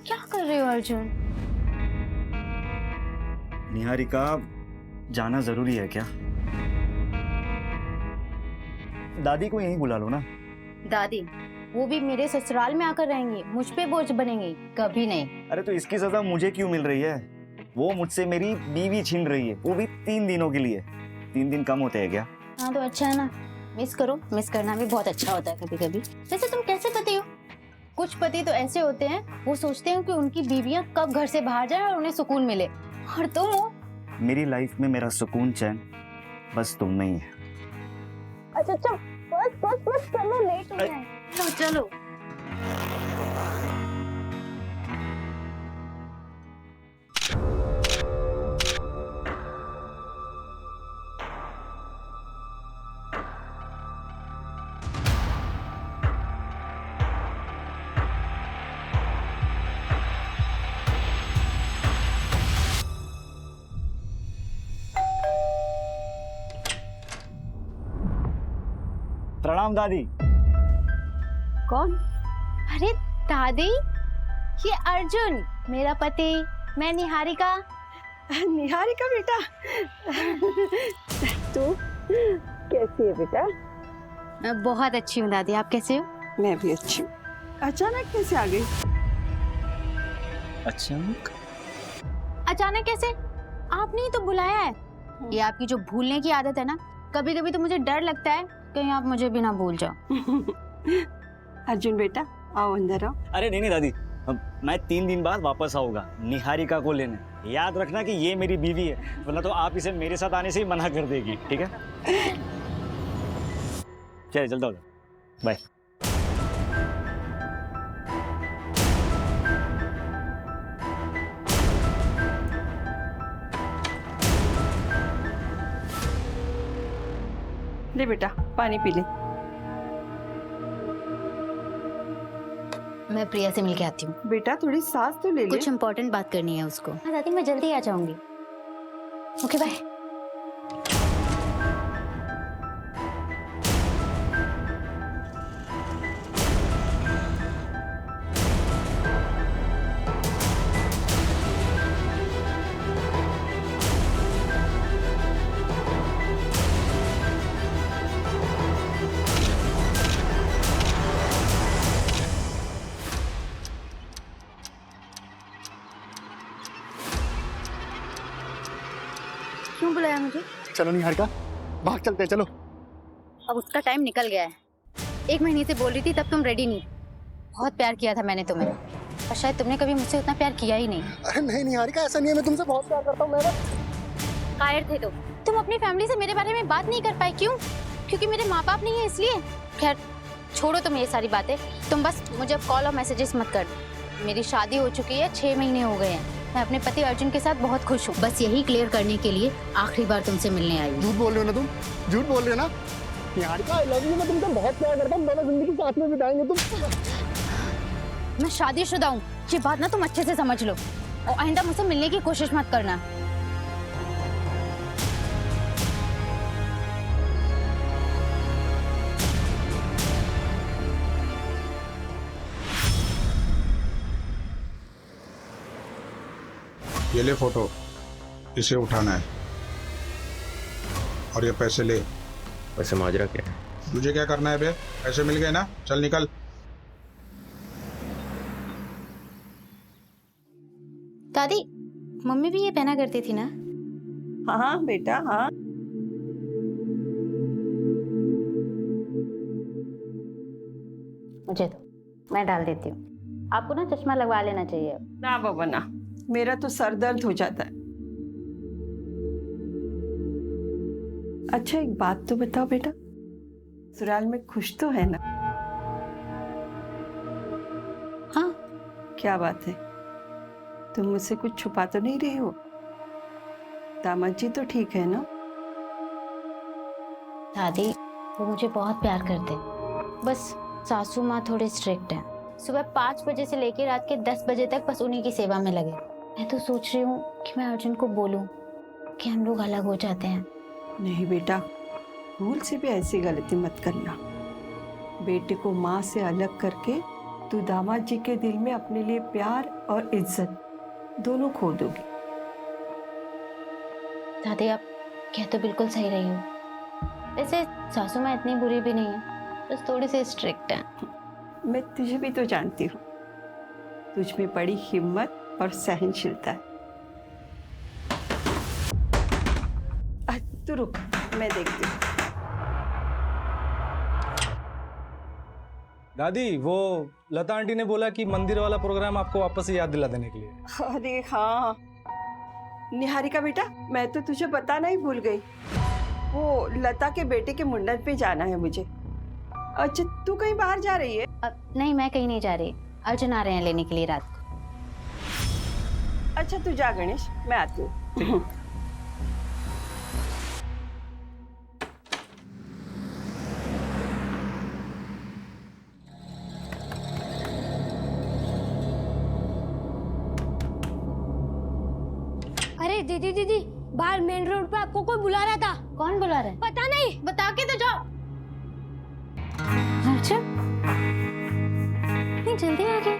क्या कर रहे हो अर्जुन? निहारिका, जाना जरूरी है क्या? दादी को यहीं बुला लो ना। दादी वो भी मेरे ससुराल में आकर रहेंगी, मुझ पे बोझ बनेंगी? कभी नहीं। अरे तो इसकी सजा मुझे क्यों मिल रही है? वो मुझसे मेरी बीवी छीन रही है, वो भी 3 दिनों के लिए। 3 दिन कम होते हैं क्या? हाँ तो अच्छा है ना, मिस करो। मिस करना भी बहुत अच्छा होता है कभी कभी। वैसे तुम कैसे पति हो? कुछ पति तो ऐसे होते हैं, वो सोचते हैं कि उनकी बीवियां कब घर से बाहर जाए और उन्हें सुकून मिले। और तुम हो? मेरी लाइफ में मेरा सुकून चैन बस तुम में ही है। अच्छा अच्छा, बस बस बस चलो, लेट हो रहे हैं। चलो चलो। प्रणाम दादी। कौन? अरे दादी, ये अर्जुन मेरा पति, मैं निहारिका। निहारिका बेटा, तू कैसी है बेटा? मैं बहुत अच्छी हूँ दादी, आप कैसे हो? मैं भी अच्छी हूँ। अचानक कैसे आ गई? अचानक? अचानक कैसे? आपने ही तो बुलाया है। ये आपकी जो भूलने की आदत है ना, कभी कभी तो मुझे डर लगता है कहीं आप मुझे भी ना भूल जाओ। अर्जुन बेटा, आओ अंदर आओ। अरे नहीं नहीं दादी, मैं 3 दिन बाद वापस आऊंगा निहारिका को लेने। याद रखना कि ये मेरी बीवी है, वरना तो आप इसे मेरे साथ आने से ही मना कर देगी, ठीक है? चलिए चलता हूँ, बाय। ले बेटा, पानी पी ले। मैं प्रिया से मिलके आती हूँ। बेटा थोड़ी सांस तो ले ले। कुछ इम्पोर्टेंट बात करनी है उसको। हाँ दादी, मैं जल्दी आ जाऊंगी। Okay bye. क्यों बुलाया मुझे? चलो निहारिका, भाग चलते हैं, चलो। अब उसका टाइम निकल गया है। 1 महीने से बोल रही थी, तब तुम रेडी नहीं। बहुत प्यार किया था मैंने तुम्हें, और शायद तुमने कभी मुझसे उतना प्यार किया ही नहीं। अरे नहीं निहारिका, ऐसा नहीं है, मैं तुमसे बहुत प्यार करता हूँ। मैं कायर थे तुम अपनी फैमिली से मेरे बारे में बात नहीं कर पाए। क्यों? क्योंकि मेरे माँ बाप नहीं है इसलिए? खैर छोड़ो तुम ये सारी बातें। तुम बस मुझे कॉल और मैसेजेस मत कर। मेरी शादी हो चुकी है, 6 महीने हो गए हैं। मैं अपने पति अर्जुन के साथ बहुत खुश हूँ। बस यही क्लियर करने के लिए आखिरी बार तुमसे मिलने आई हूँ। झूठ बोल रहे हो ना तुम, झूठ बोल रहे हो ना निहारिका। आई लव यू, मैं तुमसे बहुत प्यार करता हूँ, दोनों जिंदगी साथ में बिताएंगे तुम। मैं शादीशुदा हूँ, ये बात ना तुम अच्छे से समझ लो, और आइंदा मुझसे मिलने की कोशिश मत करना। ये ले फोटो, इसे उठाना है और ये पैसे ले। वैसे माजरा क्या है? तुझे क्या करना है बे? पैसे मिल गए ना, चल निकल। दादी, मम्मी भी ये पहना करती थी ना? हाँ बेटा, हाँ। मुझे तो मैं डाल देती हूँ। आपको ना चश्मा लगवा लेना चाहिए। ना बाबा ना, मेरा तो सर दर्द हो जाता है। अच्छा एक बात तो बताओ बेटा, ससुराल में खुश तो है ना? हाँ। क्या बात है, तुम मुझसे कुछ छुपा तो नहीं रही हो? दामाद जी तो ठीक है ना? दादी वो मुझे बहुत प्यार करते हैं, बस सासू माँ थोड़े स्ट्रिक्ट हैं। सुबह 5 बजे से लेकर रात के 10 बजे तक बस उन्हीं की सेवा में लगे। मैं तो सोच रही हूँ कि मैं अर्जुन को बोलूँ कि हम लोग अलग हो जाते हैं। नहीं बेटा, भूल से भी ऐसी गलती मत करना। बेटे को माँ से अलग करके तू दामाद जी के दिल में अपने लिए प्यार और इज्जत दोनों खो दोगी। दादी आप कह तो बिल्कुल सही रही हो। वैसे सासू माँ इतनी बुरी भी नहीं है, बस थोड़ी सी स्ट्रिक्ट है। मैं तुझे भी तो जानती हूँ, तुझ में बड़ी हिम्मत और सहनशीलता है। तू रुक, मैं देखती हूँ। दादी, वो लता आंटी ने बोला कि मंदिर वाला प्रोग्राम आपको वापस से याद दिला देने के लिए। अरे हाँ निहारिका बेटा, मैं तो तुझे बताना ही भूल गई। वो लता के बेटे के मुंडन पे जाना है मुझे। अच्छा तू कहीं बाहर जा रही है? नहीं, मैं कहीं नहीं जा रही। अर्जुन आ रहे हैं लेने के लिए रात को। अच्छा तू जा गणेश, मैं आती हूँ। अरे दीदी दीदी, बाहर मेन रोड पे आपको कोई बुला रहा था। कौन बुला रहा है? पता नहीं, बता के तो जाओ। अर्जुन इतनी जल्दी आ गए?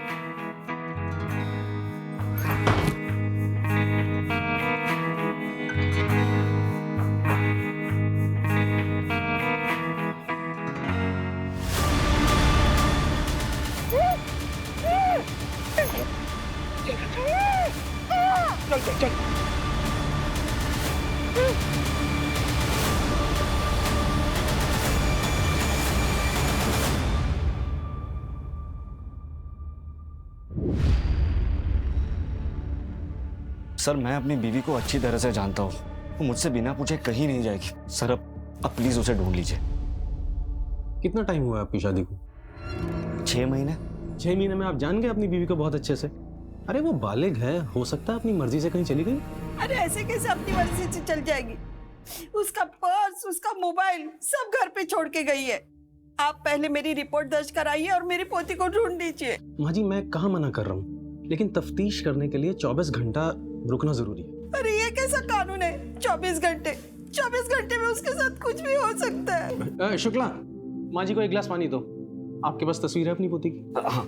सर मैं अपनी बीवी को अच्छी तरह से जानता हूँ, वो मुझसे बिना पूछे कहीं नहीं जाएगी। सर अब प्लीज उसे ढूंढ लीजिए। कितना टाइम हुआ आपकी शादी को? 6 महीने। 6 महीने में आप जान गए अपनी बीवी को बहुत अच्छे से? अरे वो बालिग है, हो सकता है अपनी मर्जी से कहीं चली गई। अरे ऐसे कैसे अपनी मर्जी से चल जाएगी? उसका पर्स, उसका मोबाइल सब घर पे छोड़ के गई है। आप पहले मेरी रिपोर्ट दर्ज कराइए और मेरी पोती को ढूंढ लीजिए। माँ जी मैं कहाँ मना कर रहा हूँ, लेकिन तफ्तीश करने के लिए 24 घंटा रुकना जरूरी है। अरे ये कैसा कानून है? 24 घंटे? 24 घंटे में उसके साथ कुछ भी हो सकता है। शुक्ला, माँ जी को एक गिलास पानी दो। आपके पास तस्वीर है अपनी पोती की? हाँ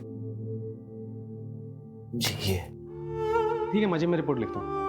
जी ये। ठीक है माँ जी, मैं रिपोर्ट लिखता हूँ।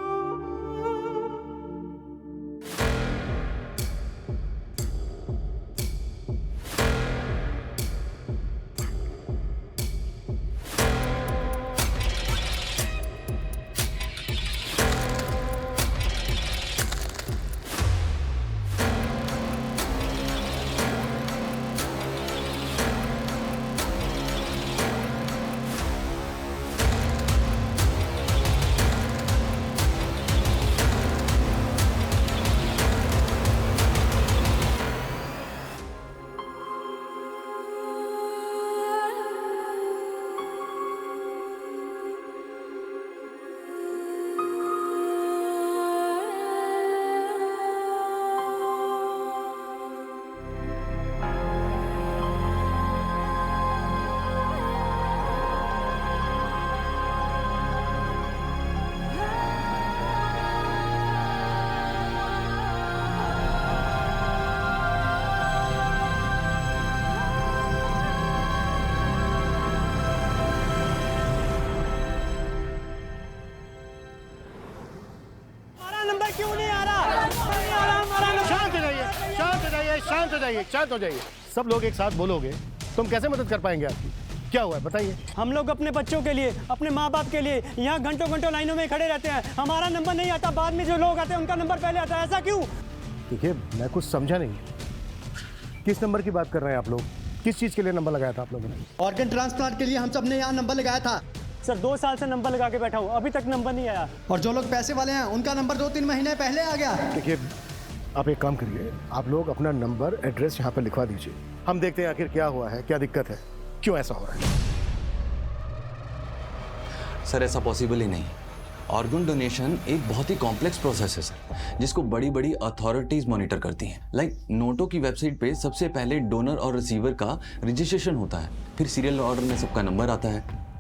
शांत हो जाइए। सब लोग एक साथ बोलोगे तुम कैसे मदद कर पाएंगे आपकी? क्या हुआ है बताइए। हम लोग अपने बच्चों के लिए, अपने माँ बाप के लिए यहाँ घंटों घंटों लाइनों में खड़े रहते हैं। हमारा नंबर नहीं आता, बाद में जो लोग आते हैं उनका नंबर पहले आता है। ऐसा क्यों? देखिए मैं कुछ समझा नहीं, किस नंबर की बात कर रहे हैं आप लोग? किस चीज के लिए नंबर लगाया था आप लोगों ने? ऑर्गन ट्रांसप्लांट के लिए हम सब ने यहाँ नंबर लगाया था सर। 2 साल से नंबर लगा के बैठा हूँ, अभी तक नंबर नहीं आया। और जो लोग पैसे वाले हैं उनका नंबर 2-3 महीने पहले आ गया। देखिए आप एक काम करिए, आप लोग अपना नंबर एड्रेस यहाँ पर लिखवा दीजिए। हम देखते हैं आखिर क्या हुआ है, क्या दिक्कत है, क्यों ऐसा हो रहा है। सर ऐसा पॉसिबल ही नहीं। ऑर्गन डोनेशन एक बहुत ही कॉम्प्लेक्स प्रोसेस है सर, जिसको बड़ी बड़ी अथॉरिटीज मॉनिटर करती हैं। लाइक नोटो की वेबसाइट पे सबसे पहले डोनर और रिसीवर का रजिस्ट्रेशन होता है, फिर सीरियल ऑर्डर में सबका नंबर आता है।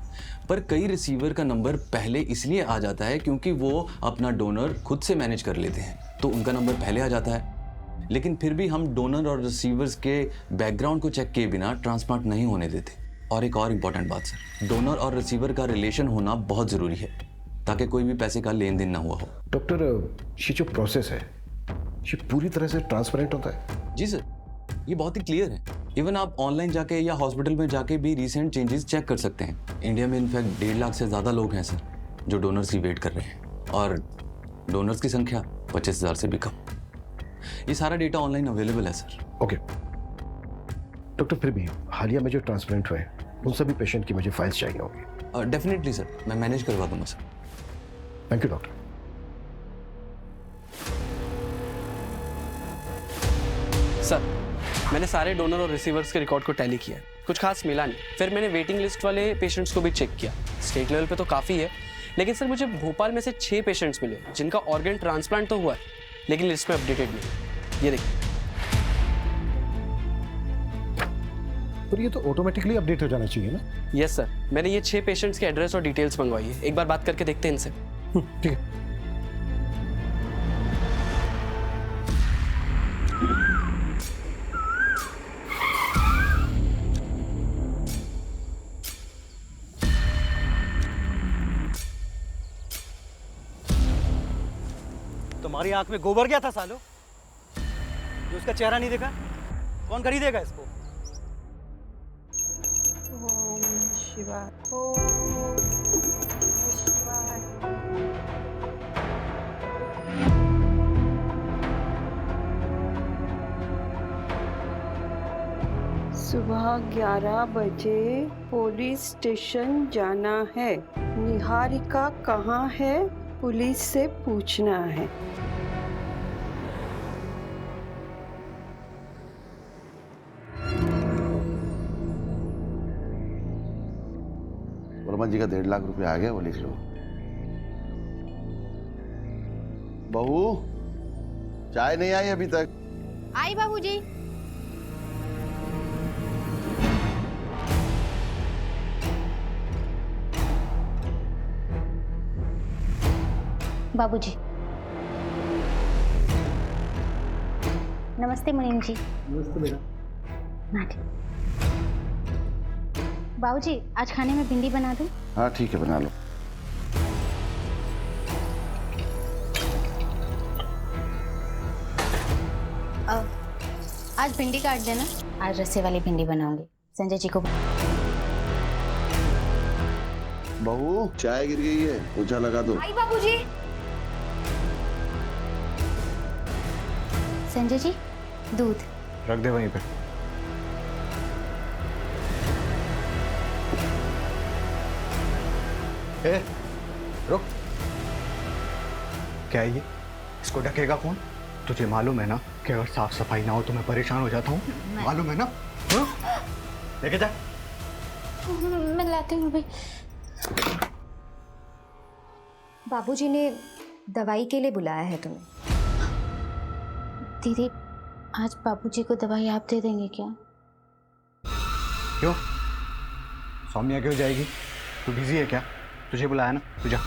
पर कई रिसीवर का नंबर पहले इसलिए आ जाता है क्योंकि वो अपना डोनर खुद से मैनेज कर लेते हैं, तो उनका नंबर पहले आ जाता है। लेकिन फिर भी हम डोनर और रिसीवर्स के बैकग्राउंड को चेक किए बिना ट्रांसप्लांट नहीं होने देते। और एक और इम्पॉर्टेंट बात सर, डोनर और रिसीवर का रिलेशन होना बहुत ज़रूरी है ताकि कोई भी पैसे का लेन देन ना हुआ हो। डॉक्टर, ये जो प्रोसेस है ये पूरी तरह से ट्रांसपेरेंट होता है? जी सर, ये बहुत ही क्लियर है। इवन आप ऑनलाइन जाके या हॉस्पिटल में जाके भी रिसेंट चेंजेस चेक कर सकते हैं। इंडिया में इनफैक्ट 1.5 लाख से ज़्यादा लोग हैं सर जो डोनर्स की वेट कर रहे हैं, और डोनर्स की संख्या 25,000 से भी कम। ये सारा डेटा ऑनलाइन अवेलेबल है सर। ओके डॉक्टर, फिर भी हालिया में जो ट्रांसप्लांट हुए उन सभी पेशेंट की मुझे फाइल्स चाहिए होंगी। डेफिनेटली सर, मैं मैनेज करवा दूंगा sir. Thank you doctor. Sir, मैंने सारे डोनर और रिसीवर्स के रिकॉर्ड को टैली किया है, कुछ खास मिला नहीं। फिर मैंने वेटिंग लिस्ट वाले पेशेंट्स को भी चेक किया। स्टेट लेवल पे तो काफ़ी है, लेकिन सर मुझे भोपाल में से 6 पेशेंट्स मिले जिनका ऑर्गन ट्रांसप्लांट तो हुआ है, लेकिन लिस्ट में अपडेटेड नहीं। ये देखिए। पर ये तो ऑटोमेटिकली अपडेट हो जाना चाहिए ना? यस सर, मैंने ये 6 पेशेंट्स के एड्रेस और डिटेल्स मंगवाई है। एक बार बात करके देखते हैं इनसे। ठीक है। तुम्हारी आंख में गोबर गया था सालो, जो उसका चेहरा नहीं देखा? कौन खरीदेगा इसको? ओम शिवाय, ओम शिवाय। सुबह 11 बजे पुलिस स्टेशन जाना है। निहारिका कहाँ है? पुलिस से पूछना है। वर्मा जी का 1.5 लाख रुपए आ गया, वो लिख लो। बहू, चाय नहीं आई अभी तक? आई बाबूजी। बाबूजी। नमस्ते मुनीम जी। नमस्ते बेटा। बाबूजी, आज खाने में भिंडी बना दूं? हाँ ठीक है, बना लो। आज भिंडी काट देना। आज रस्से वाली भिंडी बनाऊंगी, संजय जी को। बहू, चाय गिर गई है, पोछा लगा दो। आई बाबूजी। संजय जी, दूध रख दे वहीं पे। ए, रुक। क्या है ये? इसको ढकेगा कौन? तुझे मालूम है ना कि अगर साफ सफाई ना हो तो मैं परेशान हो जाता हूँ, मालूम है ना? लेके जा। मैं लाती हूँ अभी। बाबूजी ने दवाई के लिए बुलाया है तुम्हें। दीदी, आज बाबूजी को दवाई आप दे देंगे क्या? क्यों? सौम्या क्यों जाएगी? तू बिजी है क्या? तुझे बुलाया ना, तू जा।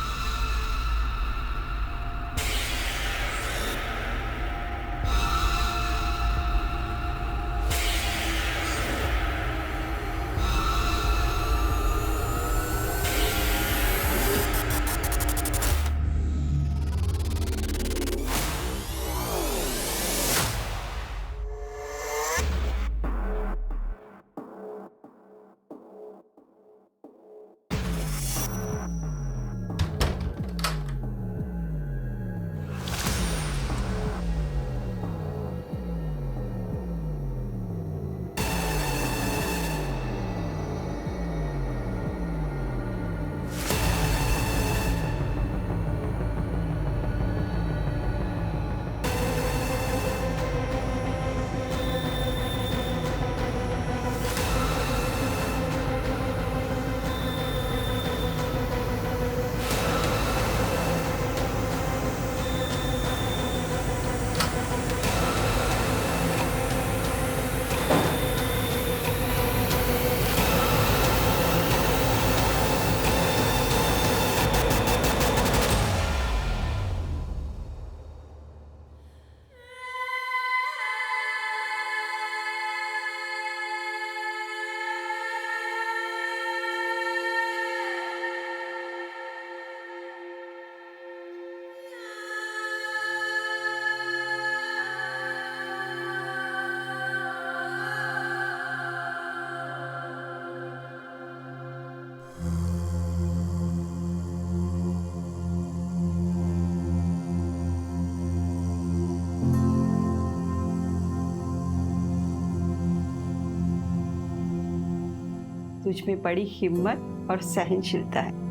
तुझ में बड़ी हिम्मत और सहनशीलता है।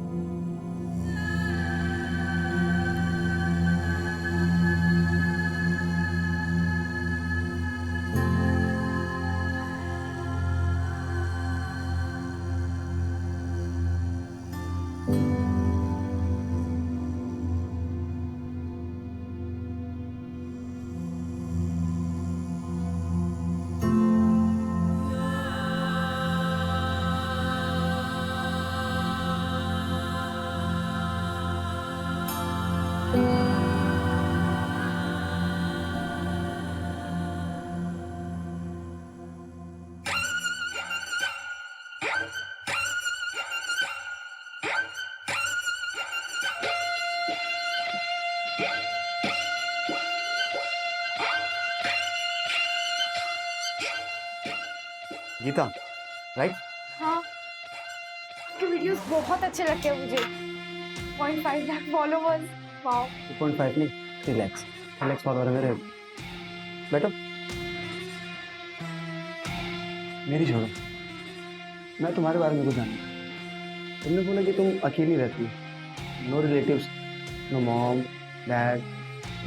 गीता, राइट? हाँ, आपके वीडियोस बहुत अच्छे लगते हैं मुझे। 0.5 लाख फॉलोवर्स, वाओ। 2.5 नहीं, 3 लाख फॉलोवर है मेरे। बैठो। मेरी छोड़ो, मैं तुम्हारे बारे में कुछ जानता। तुमने बोला कि तुम अकेली रहती हो, no relatives, no mom, dad,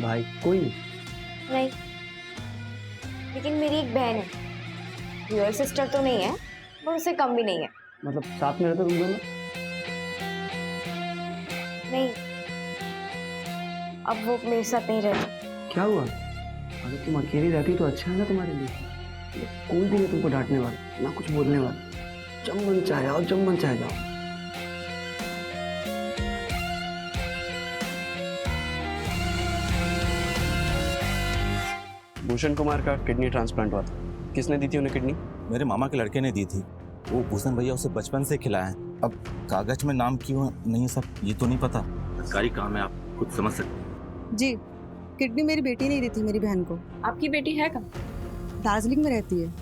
भाई, कोई नहीं, लेकिन मेरी एक बहन है। रियल सिस्टर तो नहीं है, पर उससे कम भी नहीं है। मतलब साथ में रहते तुम दोनों? नहीं, अब वो मेरे साथ नहीं रहती। क्या हुआ? अगर तुम अकेली रहती तो अच्छा है ना तुम्हारे लिए। कोई भी नहीं तुमको डांटने वाला, ना कुछ बोलने वाला। जब मन चाहे आओ, जब मन चाहे जाओ। भूषण कुमार का किडनी ट्रांसप्लांट हुआ था। किसने दी थी उन्हें किडनी? मेरे मामा के लड़के ने दी थी। वो भूषण भैया उसे बचपन से खिलाए। अब कागज में नाम क्यों नहीं है सब ये तो नहीं पता। सरकारी काम है, आप खुद समझ सकते हैं। जी, किडनी मेरी बेटी ने दी थी मेरी बहन को। आपकी बेटी है कहाँ? दार्जिलिंग में रहती है,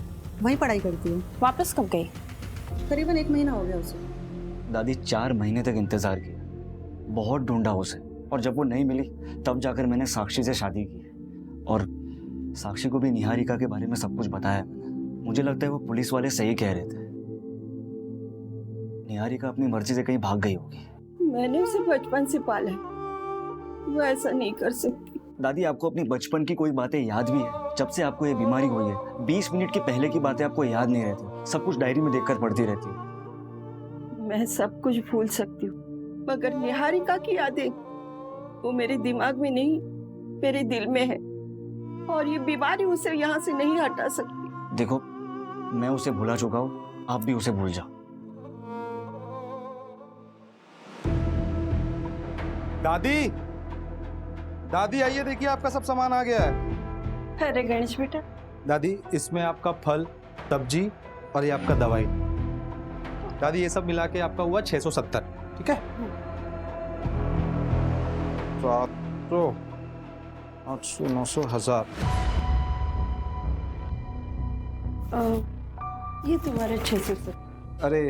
वहीं पढ़ाई करती है। वापस कब गई? करीबन 1 महीना हो गया उसे। दादी 4 महीने तक इंतजार किया, बहुत ढूंढा उसे, और जब वो नहीं मिली तब जाकर मैंने साक्षी से शादी की। और साक्षी को भी निहारिका के बारे में सब कुछ बताया मैंने। मुझे लगता है वो पुलिस वाले सही कह रहे थे, निहारिका अपनी मर्जी से कहीं भाग गई होगी। मैंने उसे बचपन से पाला है, वो ऐसा नहीं कर सकती। दादी, आपको अपनी बचपन की कोई बातें याद भी है? जब से आपको ये बीमारी हुई है 20 मिनट के पहले की बातें आपको याद नहीं रहती, सब कुछ डायरी में देखकर पढ़ती रहती है। मैं सब कुछ भूल सकती हूँ, मगर निहारिका की यादें वो मेरे दिमाग में नहीं, मेरे दिल में है, और ये बीमारी उसे यहाँ से नहीं हटा सकती। देखो, मैं उसे भुला चुका हूँ, आप भी उसे भूल जाओ। दादी, दादी आइए, देखिए आपका सब सामान आ गया है। अरे गणेश बेटा। दादी, इसमें आपका फल, सब्जी और ये आपका दवाई। दादी, ये सब मिला के आपका हुआ 670, ठीक है? 700, 800, 900, 1000। ये तुम्हारे 600। अरे,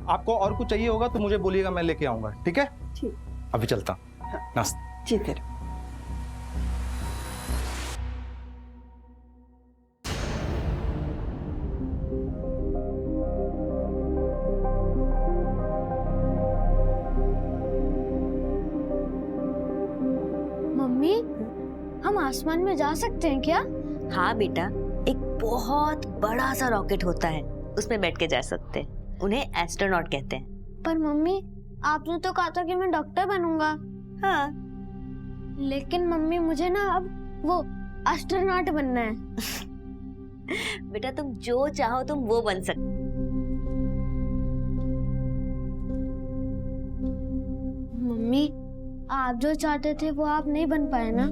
आपको और कुछ चाहिए होगा तो मुझे बोलिएगा, मैं लेके आऊंगा, ठीक है? ठीक। अभी चलता हूँ। नाश्ता। जी तेरा। मम्मी, हम आसमान में जा सकते हैं क्या? हाँ बेटा, एक बहुत बड़ा सा रॉकेट होता है, उसमें बैठ के जा सकते हैं। उन्हें एस्ट्रोनॉट कहते हैं। पर मम्मी, आपने तो कहा था कि मैं डॉक्टर बनूंगा। हाँ, लेकिन मम्मी मुझे ना अब वो एस्ट्रोनॉट बनना है। बेटा, तुम जो चाहो तुम वो बन सकते। मम्मी, आप जो चाहते थे वो आप नहीं बन पाए ना?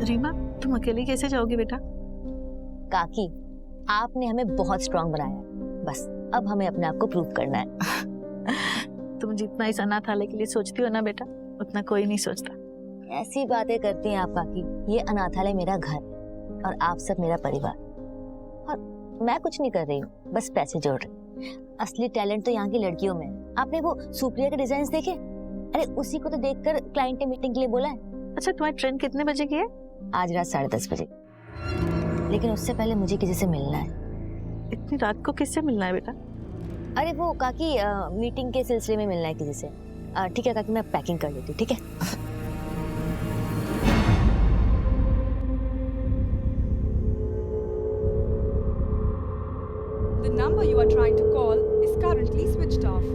रीमा, तुम अकेले कैसे जाओगे बेटा? काकी, आपने हमें बहुत स्ट्रांग बनाया, बस अब हमें अपने आप को प्रूव करना है। तुम जितना इस अनाथालय के लिए सोचती हो ना बेटा, उतना कोई नहीं सोचता। ऐसी बातें करती हैं आप काकी। ये अनाथालय मेरा घर और आप सब मेरा परिवार, और मैं कुछ नहीं कर रही हूँ, बस पैसे जोड़ रही हूँ। असली टैलेंट तो यहाँ की लड़कियों में है। आपने वो सुप्रिया के डिजाइन देखे? अरे उसी को तो देखकर क्लाइंट ने मीटिंग के लिए बोला है। अच्छा, तुम्हारी ट्रेन कितने बजे की है? आज रात 10:30 बजे, लेकिन उससे पहले मुझे किसी से मिलना है। इतनी रात को किससे मिलना है बेटा? अरे वो काकी मीटिंग के सिलसिले में मिलना है किसी से। ठीक है काकी, मैं पैकिंग कर लेती हूँ, ठीक है? The number you are trying to call is currently switched off.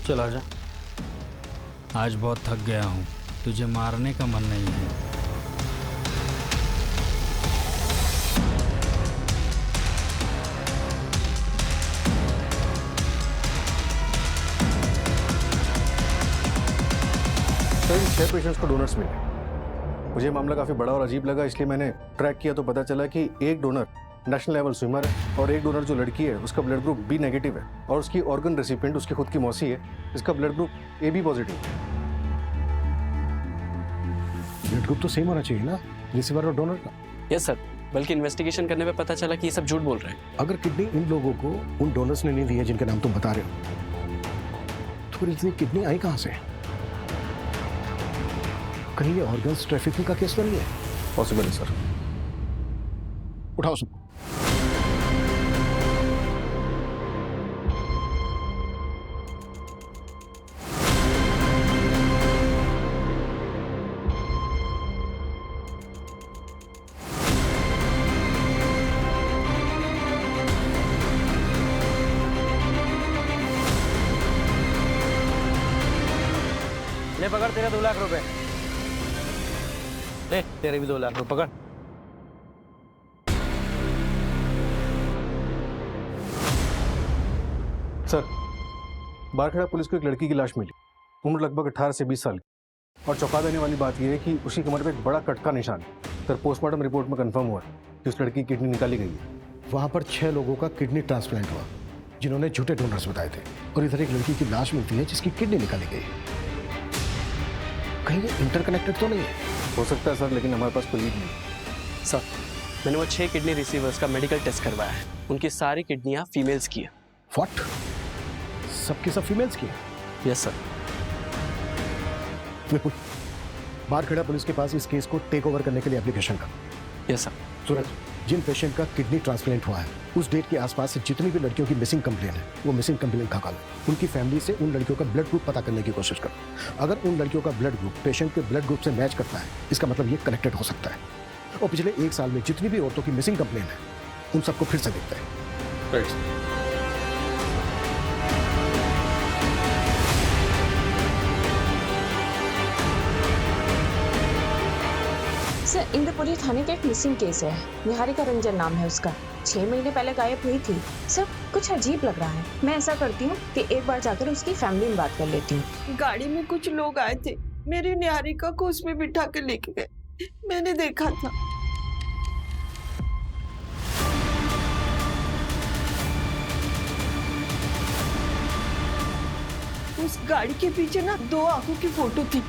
चल आजा। आज बहुत थक गया हूँ, तुझे मारने का मन नहीं है। सर, इन 6 पेशेंट्स को डोनर्स मिले। मुझे ये मामला काफ़ी बड़ा और अजीब लगा, इसलिए मैंने ट्रैक किया तो पता चला कि एक डोनर नेशनल लेवल स्विमर है और एक डोनर जो लड़की है उसका ब्लड ग्रुप बी नेगेटिव है और उसकी ऑर्गन रेसिपिएंट उसकी खुद की मौसी है, इसका blood group A B positive है। ब्लड ग्रुप तो सेम होना चाहिए ना रिसीवर और डोनर का। यस सर, बल्कि इन्वेस्टिगेशन करने पे पता चला कि ये सब झूठ बोल रहे हैं। अगर किडनी इन लोगों को उन डोनर्स ने नहीं दी है जिनके नाम तुम बता रहे हो, तो फिर इतनी किडनी आई कहाँ से? कहीं ये ऑर्गन्स ट्रैफिकिंग का केस तो नहीं है? पॉसिबल है सर। उठाओ सब। ले पकड़, तेरे 2 लाख रुपए। ले तेरे भी 2 लाख रुपए पकड़। सर, बारखेड़ा पुलिस को एक लड़की की लाश मिली, उम्र लगभग 18 से 20 साल की, और चौंका देने वाली बात यह है कि उसकी कमर पे एक बड़ा कट का निशान है। सर, पोस्टमार्टम रिपोर्ट में कंफर्म हुआ कि उस लड़की की किडनी निकाली गई है। वहाँ पर 6 लोगों का किडनी ट्रांसप्लांट हुआ जिन्होंने झूठे डोनर्स बताए थे, और इधर एक लड़की की लाश मिलती है जिसकी किडनी निकाली गई है। कहीं ये इंटरकनेक्टेड तो नहीं है? हो सकता है सर, लेकिन हमारे पास कोई लीड नहीं। सर, मैंने वो 6 किडनी रिसीवर्स का मेडिकल टेस्ट करवाया है, उनकी सारी किडनियाँ फीमेल्स की है। व्हाट? सबके सब फीमेल्स की? Yes sir. Vipul, Barkheda police के पास इस केस को टेक ओवर करने के लिए एप्लीकेशन का। Yes sir. सूरज, जिन पेशेंट का किडनी ट्रांसप्लांट हुआ है उस डेट के आसपास से जितनी भी लड़कियों की मिसिंग कंप्लेन है वो मिसिंग कंप्लेन का कॉल, उनकी फैमिली से उन लड़कियों का ब्लड ग्रुप पता करने की कोशिश करो। अगर उन लड़कियों का ब्लड ग्रुप पेशेंट के ब्लड ग्रुप से मैच करता है, इसका मतलब ये कनेक्टेड हो सकता है। और पिछले 1 साल में जितनी भी औरतों की मिसिंग कंप्लेन है उन सबको फिर से देखते हैं। सर, इंद्रपुरी थाने का एक मिसिंग केस है। निहारिका रंजन नाम है उसका। 6 महीने पहले गायब हुई थी। सर, कुछ अजीब लग रहा है। मैं ऐसा करती हूँ कि एक बार जाकर उसकी फैमिली में बात कर लेती हूँ। गाड़ी में कुछ लोग आए थे, मेरी निहारिका को उसमें बिठा के लेके गए, मैंने देखा था। उस गाड़ी के पीछे ना 2 आंखों की फोटो थी।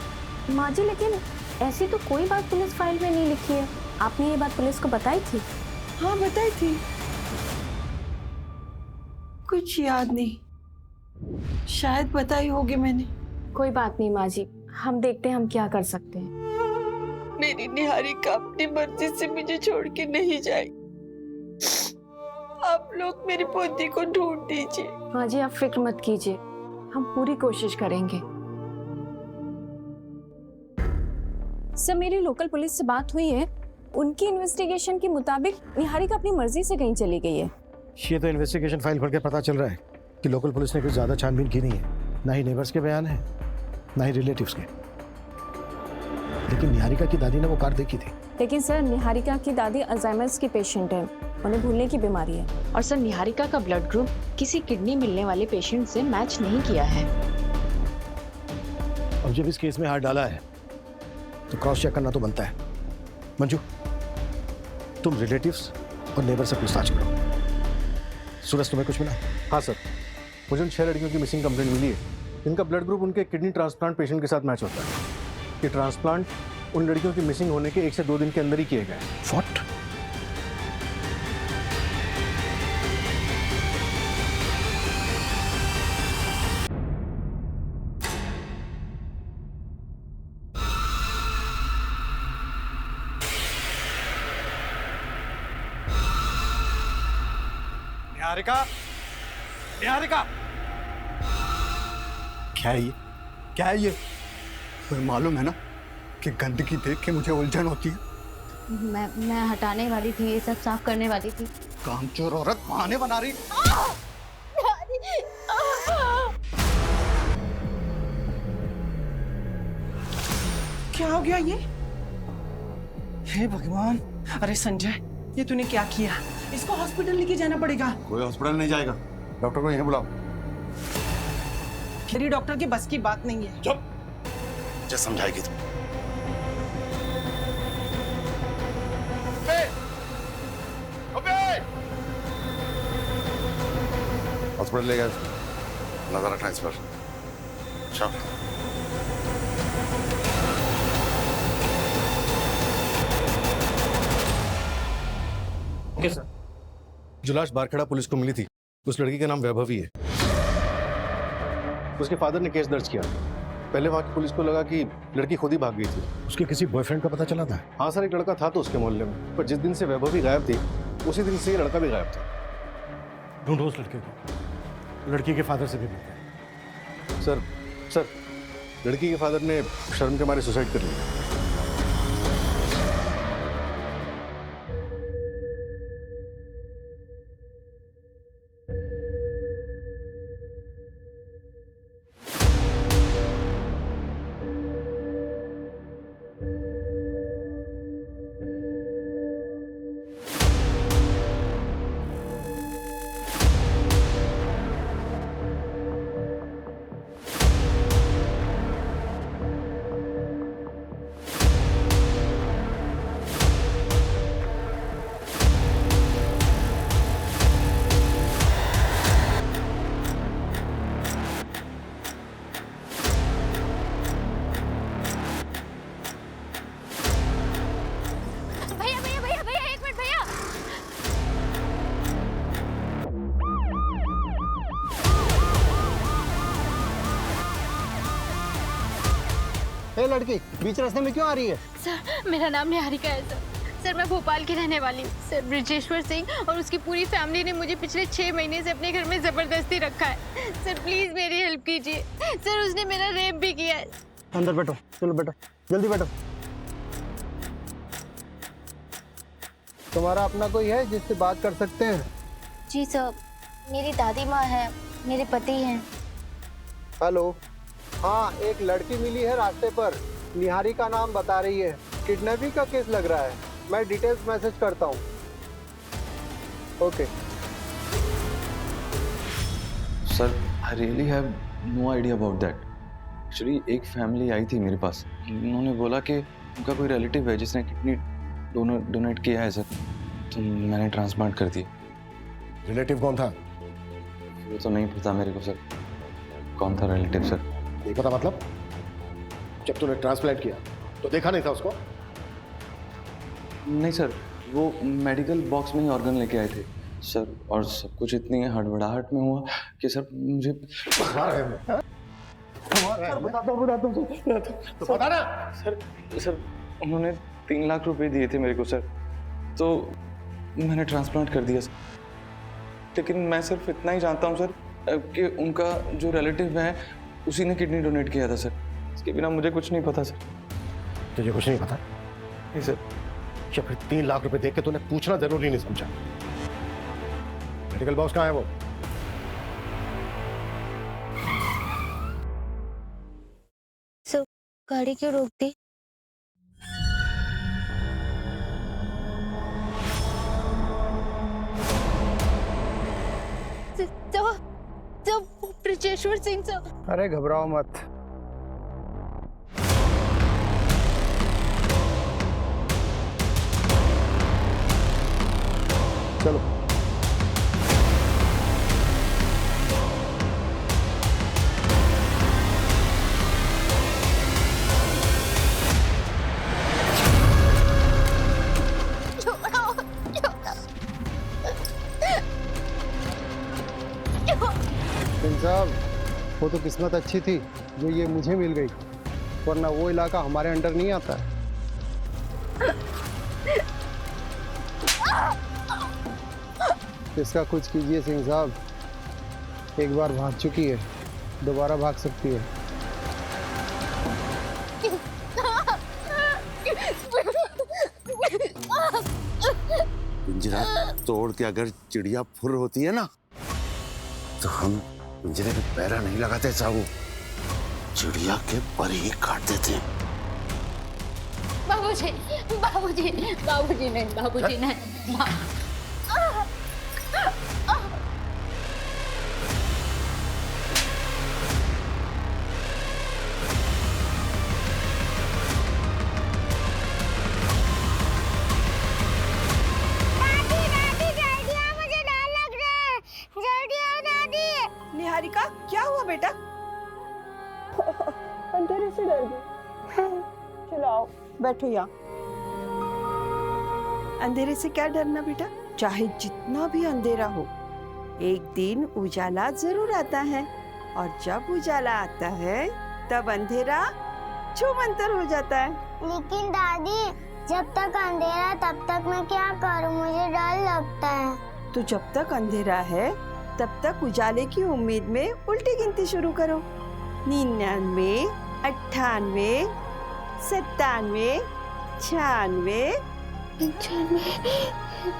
माँ जी, लेकिन ऐसी तो कोई बात पुलिस फाइल में नहीं लिखी है। आपने ये बात पुलिस को बताई थी? हाँ बताई थी, कुछ याद नहीं, शायद बताई होगी मैंने। कोई बात नहीं माँ जी, हम देखते हैं हम क्या कर सकते हैं। मेरी निहारिका अपनी मर्जी से मुझे छोड़ के नहीं जाएगी। आप लोग मेरी पोती को ढूंढ दीजिए। माँ जी आप फिक्र मत कीजिए, हम पूरी कोशिश करेंगे। सर मेरी लोकल पुलिस से बात हुई है, उनकी इन्वेस्टिगेशन के मुताबिक निहारिका अपनी मर्जी से कहीं चली गई है। ये तो इन्वेस्टिगेशन फाइल पढ़ के पता चल रहा है कि लोकल पुलिस ने कुछ ज़्यादा छानबीन की नहीं है, ना ही नेबर्स के बयान है ना ही रिलेटिव्स के। लेकिन निहारिका की दादी ने वो कार देखी थी। लेकिन सर निहारिका की दादी अल्जाइमर्स की पेशेंट है, उन्हें भूलने की बीमारी है। और सर निहारिका का ब्लड ग्रुप किसी किडनी मिलने वाले पेशेंट से मैच नहीं किया है। अब जब इस केस में हाथ डाला है तो क्रॉस चेक करना तो बनता है। मंजू तुम रिलेटिव्स और नेबर से पूछताछ करो। सूरज तुम्हें कुछ मिला? हाँ सर, मुझे उन 6 लड़कियों की मिसिंग कंप्लेंट मिली है। इनका ब्लड ग्रुप उनके किडनी ट्रांसप्लांट पेशेंट के साथ मैच होता है। ये ट्रांसप्लांट उन लड़कियों की मिसिंग होने के 1 से 2 दिन के अंदर ही किए गए। व्हाट? निहारिका, निहारिका, क्या है ये? क्या है ये? तुम्हें मालूम है ना कि गंदगी देख के मुझे उलझन होती है। मैं हटाने वाली थी, ये सब साफ करने वाली थी। कामचोर औरत बहाने बना रही। क्या हो गया ये? हे भगवान, अरे संजय ये तूने क्या किया? इसको हॉस्पिटल लेके जाना पड़ेगा। कोई हॉस्पिटल नहीं जाएगा, डॉक्टर को यहीं बुलाओ। मेरी डॉक्टर की बस की बात नहीं है। चुप, मुझे समझाएगी तुम। हॉस्पिटल ले गए, नजर रखना इस पर। चल। Okay sir. जो लाश बारखेड़ा पुलिस को मिली थी उस लड़की का नाम वैभवी है। उसके फादर ने केस दर्ज किया। पहले वहाँ की पुलिस को लगा कि लड़की खुद ही भाग गई थी। उसके किसी बॉयफ्रेंड का पता चला था? हाँ सर, एक लड़का था तो उसके मोहल्ले में, पर जिस दिन से वैभवी गायब थी उसी दिन से ये लड़का भी गायब था। ढूंढो उस लड़के को, लड़की के फादर से भी मिलते हैं। सर, लड़की के फादर ने शर्म के मारे सुसाइड कर लिया। लड़की बीच रास्ते में क्यों आ रही है? सर मेरा नाम निहारिका है सर। सर मैं भोपाल की रहने वाली हूँ। सर ब्रिजेश्वर सिंह और उसकी पूरी फैमिली ने मुझे पिछले 6 महीने से अपने घर में जबरदस्ती रखा है। सर प्लीज मेरी हेल्प कीजिए। सर उसने मेरा रेप भी किया है। अंदर बैठो, चलो बैठो, जल्दी बैठो। तुम्हारा अपना कोई है जिससे बात कर सकते हैं? जी सर, मेरी दादी माँ है, मेरे पति हैं। हेलो, हाँ एक लड़की मिली है रास्ते पर, निहारिका नाम बता रही है। किडनैपिंग का केस लग रहा है, मैं डिटेल्स मैसेज करता हूँ। Okay sir, I really have no idea about that. Actually एक फैमिली आई थी मेरे पास, उन्होंने बोला कि उनका कोई रिलेटिव है जिसने किडनी डोनेट किया है सर, तो मैंने ट्रांसप्लांट कर दिया। रिलेटिव कौन था? वो तो नहीं पता मेरे को सर, कौन था रिलेटिव सर। नहीं पता मतलब? जब तूने ट्रांसप्लांट किया तो देखा नहीं था उसको? नहीं सर, वो मेडिकल बॉक्स में ही ऑर्गन लेके आए थे सर, और सब कुछ इतनी हड़बड़ाहट में हुआ कि सर मुझे तो बता ना। सर उन्होंने 3 लाख रुपए दिए थे मेरे को सर, तो मैंने ट्रांसप्लांट कर दिया सर। लेकिन मैं सिर्फ इतना ही जानता हूँ सर कि उनका जो रिलेटिव है उसी ने किडनी डोनेट किया था सर। इसके बिना मुझे कुछ नहीं पता सर। तुझे कुछ नहीं पता? नहीं सर। या फिर 3 लाख रुपए देख के तूने पूछना जरूरी नहीं समझा? मेडिकल बॉक्स कहाँ है वो? सर गाड़ी क्यों रोक दी? ब्रजेश्वर सिंह सर। अरे घबराओ मत, चलो। साहब, वो तो किस्मत अच्छी थी जो ये मुझे मिल गई, वरना वो इलाका हमारे अंडर नहीं आता है। इसका कुछ कीजिए सिंह साहब, एक बार भाग चुकी है, दोबारा भाग सकती है। पिंजरा तोड़ के अगर चिड़िया फुर होती है ना, तो हम पिंजरे में पैरा नहीं लगाते साहू, चिड़िया के पर ही काट देते। बाबूजी, बाबूजी, बाबूजी नहीं, बाबूजी नहीं। निहारिका, क्या हुआ बेटा? अंधेरे से डर गई। चलो आओ, बैठो यहाँ। अंधेरे से क्या डरना बेटा, चाहे जितना भी अंधेरा हो, एक दिन उजाला जरूर आता है, और जब उजाला आता है तब अंधेरा छूमंतर हो जाता है। लेकिन दादी, जब तक अंधेरा तब तक मैं क्या करूं, मुझे डर लगता है। तो जब तक अंधेरा है तब तक उजाले की उम्मीद में उल्टी गिनती शुरू करो। 99, 98, 97, 96, 95,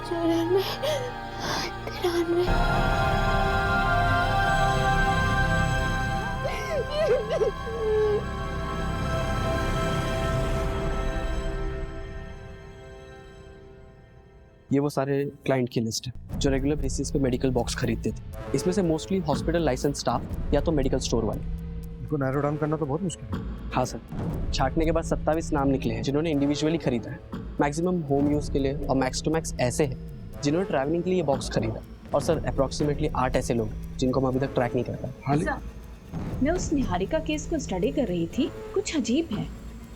94, 93। ये वो सारे क्लाइंट की लिस्ट है जो रेगुलर बेसिस पे मेडिकल बॉक्स खरीदते थे। इसमें से मोस्टली हॉस्पिटल लाइसेंस स्टाफ या तो मेडिकल स्टोर वाले। इनको नैरो डाउन करना तो बहुत मुश्किल है। हाँ सर, छाटने के बाद 27 नाम निकले हैं जिन्होंने इंडिविजुअली खरीदा है। मैक्सिमम होम यूज़ के लिए, और मैक्स टू मैक्स ऐसे हैं जिन्होंने ट्रैवलिंग के लिए ये बॉक्स खरीदा। और सर अप्रॉक्सीमेटली 8 ऐसे लोग जिनको हम अभी तक ट्रैक नहीं कर पाए। मैं उस निहारिका केस को स्टडी कर रही थी, कुछ अजीब है।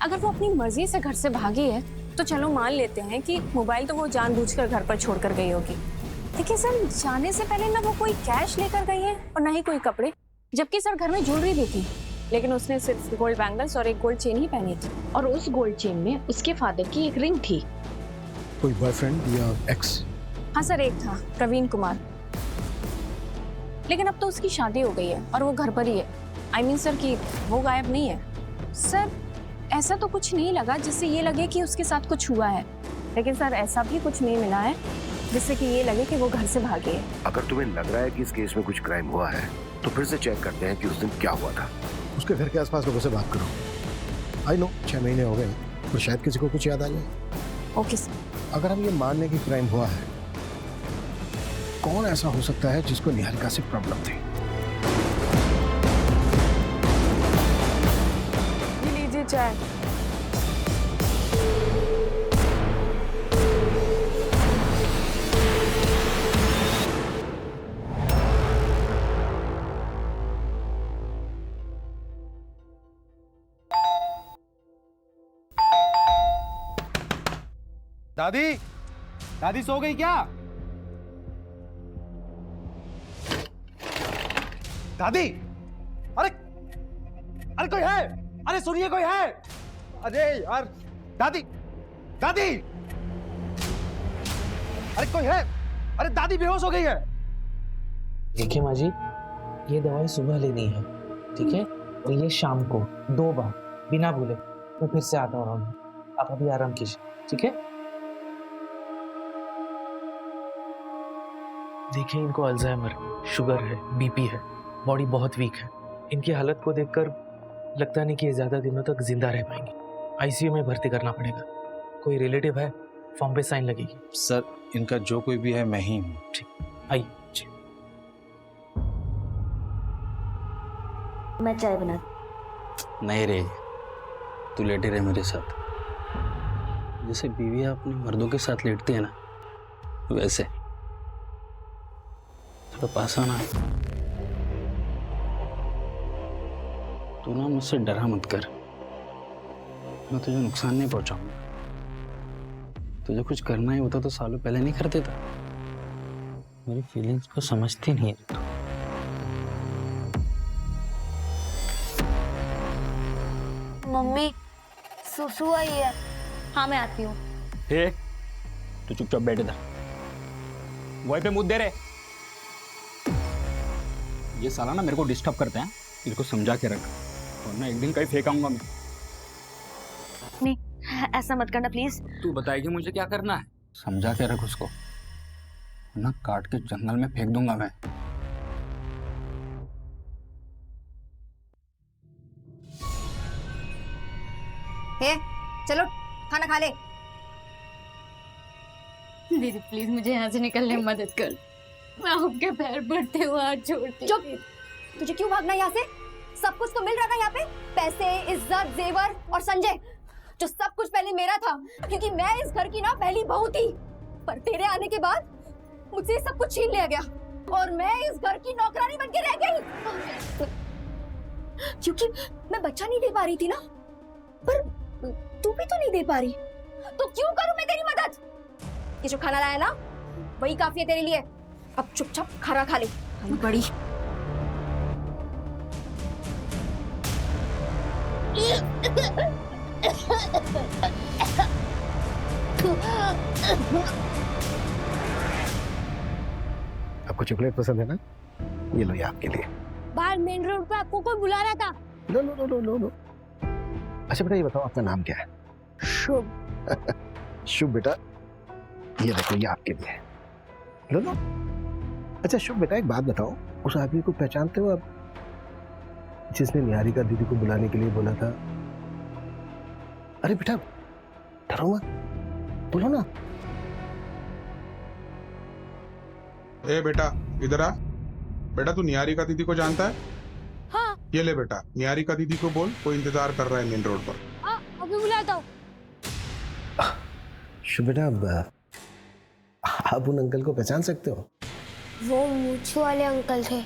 अगर वो अपनी मर्जी से घर से भागी है तो चलो मान लेते हैं कि मोबाइल तो वो जानबूझकर घर पर छोड़कर गई होगी, लेकिन सर जाने से पहले ना वो कोई कैश लेकर गई है और ना ही कोई कपड़े, जबकि सर घर में ज्वेलरी भी थी, लेकिन उसने सिर्फ गोल्ड बैंगल्स और एक गोल्ड चेन ही पहनी थी। और उस गोल्ड चेन में उसके फादर की एक रिंग थी। कोई बॉयफ्रेंड या एक्स? हाँ सर, एक था प्रवीण कुमार, लेकिन अब तो उसकी शादी हो गई है और वो घर पर ही है। आई मीन सर कि वो गायब नहीं है। सर ऐसा तो कुछ नहीं लगा जिससे ये लगे कि उसके साथ कुछ हुआ है, लेकिन सर ऐसा भी कुछ नहीं मिला है जिससे कि ये लगे कि वो घर से भागी है। अगर तुम्हें लग रहा है कि इस केस में कुछ क्राइम हुआ है तो फिर से चेक करते हैं कि उस दिन क्या हुआ था। उसके घर के आसपास लोगों से बात करो। आई नो 6 महीने हो गए, पर शायद किसी को कुछ याद आ जाए। Okay sir. अगर हम ये मान लें कि क्राइम हुआ है, कौन ऐसा हो सकता है जिसको निहारिका से प्रॉब्लम थी? ये लीजिए चाय। दादी, दादी सो गई क्या? दादी, अरे अरे कोई है? अरे सुनिए, कोई है? अरे यार, दादी, दादी, अरे कोई है? अरे दादी बेहोश हो गई है। देखिए माँ जी, ये दवाई सुबह लेनी है, ठीक है? और ये शाम को 2 बार बिना भूले। मैं फिर से आता हूँ, आप अभी आराम कीजिए, ठीक है? देखिए, इनको अल्जाइमर, शुगर है, बीपी है, बॉडी बहुत वीक है। इनकी हालत को देखकर लगता नहीं कि ये ज्यादा दिनों तक जिंदा रह पाएंगे। आईसीयू में भर्ती करना पड़ेगा। कोई रिलेटिव है? फॉर्म पे साइन लगेगी। सर, इनका जो कोई भी है मैं ही हूँ। ठीक, आइए। मैं चाय बना। नहीं रे, तू लेटे रहे मेरे साथ। जैसे बीवियां अपने मर्दों के साथ लेटती है ना, वैसे थोड़ा पास आना। तू ना मुझसे डरा मत कर, मैं तुझे नुकसान नहीं पहुंचाऊंगा। तुझे कुछ करना ही होता तो सालों पहले नहीं कर देता। मेरी फीलिंग्स को समझती नहीं है तू। मम्मी, सुसु आई है। हाँ, मैं आती हूँ। तू चुपचाप बैठ इधर, वहीं पे मुद्दे रहे। ये साला ना मेरे को डिस्टर्ब करते हैं, इनको समझा के रख, वरना एक दिन कहीं फेंकाऊंगा मैं। नहीं, ऐसा मत करना प्लीज। तू बताएगी मुझे क्या करना है? समझा के रख उसको, वरना काट के जंगल में फेंक दूंगा मैं। हे, चलो खाना खा ले। दीदी प्लीज मुझे यहाँ से निकलने में मदद कर। मैं आपके पैर पड़ते हुए हाथ छोड़ती। चुप! तुझे क्यों भागना यहाँ से? सब कुछ तो मिल रहा था यहाँ पे, पैसे, इज्जत, जेवर और संजय, जो सब कुछ पहले मेरा था, क्योंकि मैं इस घर की ना पहली बहू थी। पर तेरे आने के बाद मुझसे सब कुछ छीन लिया गया और मैं इस घर की नौकरानी बनके रह गई। क्योंकि मैं बच्चा नहीं दे पा रही थी ना, पर तू भी तो नहीं दे पा रही, तो क्यों करूं मैं तेरी मदद? ये जो खाना लाया ना, वही काफी है तेरे लिए। अब चुपचाप खाना खा ले, बड़ी। आपको चॉकलेट पसंद है ना? ये लो, ये आपके लिए। बाहर मेन रोड पे आपको कोई बुला रहा था। No no no no no no. अच्छा बेटा, ये बताओ आपका नाम क्या है? शुभ। शुभ बेटा, ये देखो, ये आपके लिए। लो लो। अच्छा शुभ बेटा, एक बात बताओ, उस आदमी को पहचानते हो आप, जिसने निहारिका दीदी को बुलाने के लिए बोला था? अरे बेटा, डरो मत, बोलो ना। ए बेटा, इधर आ। बेटा, तू निहारिका दीदी को जानता है? हाँ। ये ले बेटा, निहारिका दीदी को बोल, कोई इंतजार कर रहा है मेन रोड पर। अभी बुलाता हूँ। शुभ बेटा, आप उन अंकल को पहचान सकते हो? वो मूंछ वाले अंकल थे।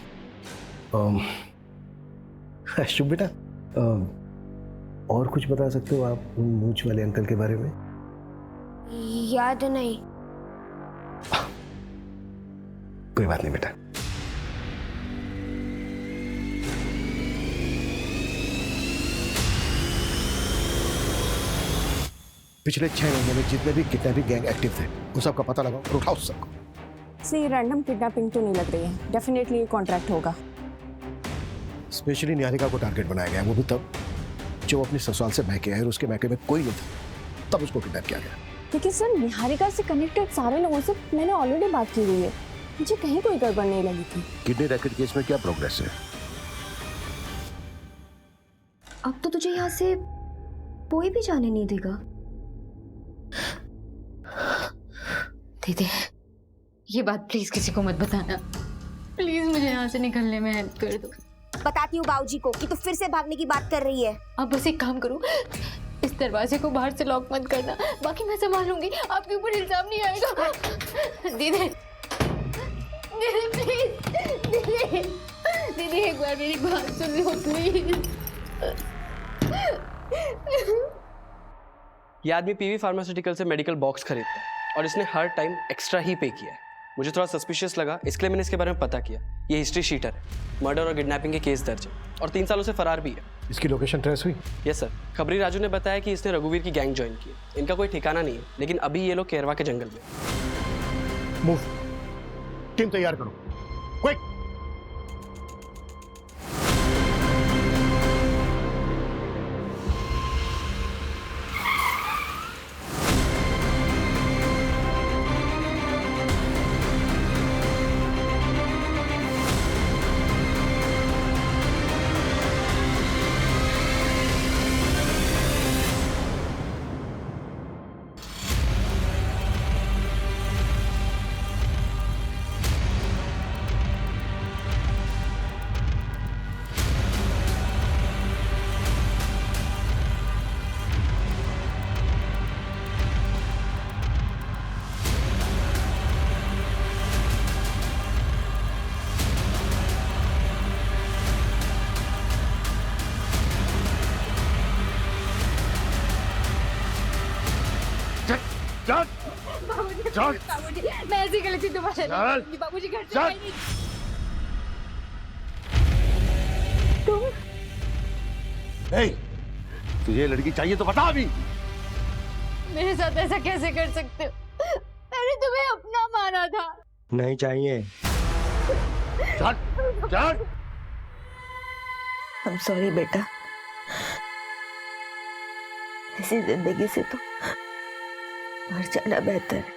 शुभ बेटा, और कुछ बता सकते हो आप उन मूंछ वाले अंकल के बारे में? याद नहीं। कोई बात नहीं बेटा। पिछले 6 महीने में जितने भी किडनैपिंग गैंग एक्टिव थे, उन सबका पता लगाओ और उठाओ सबको। से ये रैंडम किडनैपिंग तो नहीं लग रही है, डेफिनेटली ये कॉन्ट्रैक्ट होगा। स्पेशली निहारिका को टारगेट बनाया गया, वो भी तब जब अपने ससुराल से मैके आए और उसके मैके में कोई नहीं था, तब उसको किडनैप किया गया। लेकिन सर, निहारिका से कनेक्टेड सारे लोगों से मैंने ऑलरेडी बात की हुई है, मुझे कहीं कोई गड़बड़ नहीं लगी थी। किडनी रैकेट केस में क्या प्रोग्रेस है? अब तो तुझे यहाँ से कोई भी जाने नहीं देगा। दीदी, ये बात प्लीज किसी को मत बताना। प्लीज मुझे यहाँ से निकलने में हेल्प कर दो। बताती हूँ बाबूजी को कि तू फिर से भागने की बात कर रही है। आप बस एक काम करो, इस दरवाजे को बाहर से लॉक मत करना, बाकी मैं संभालूंगी, आपके ऊपर इल्जाम नहीं आएगा। दीदी, दीदी प्लीज, दीदी, दीदी एक बार मेरी बात सुन लो प्लीज। ये आदमी पीवी फार्मास्यूटिकल से मेडिकल बॉक्स खरीदता है और इसने हर टाइम एक्स्ट्रा ही पे किया है। मुझे थोड़ा सस्पिशियस लगा, इसलिए मैंने इसके बारे में पता किया। ये हिस्ट्री शीटर है, मर्डर और किडनैपिंग के केस दर्ज है और 3 सालों से फरार भी है। इसकी लोकेशन ट्रेस हुई? यस सर, खबरी राजू ने बताया कि इसने रघुवीर की गैंग ज्वाइन की है। इनका कोई ठिकाना नहीं है, लेकिन अभी ये लोग केरवा के जंगल में। मूव, टीम तैयार करो, क्विक। बाबूजी, मैं ऐसी गलती दोबारा नहीं करूंगी। बाबूजी घर से जाइए। तुम? तुझे लड़की चाहिए तो बता अभी। मेरे साथ ऐसा कैसे कर सकते हो? मैंने तुम्हें अपना माना था। नहीं चाहिए। I'm sorry बेटा, ऐसी जिंदगी से तो मर जाना बेहतर है।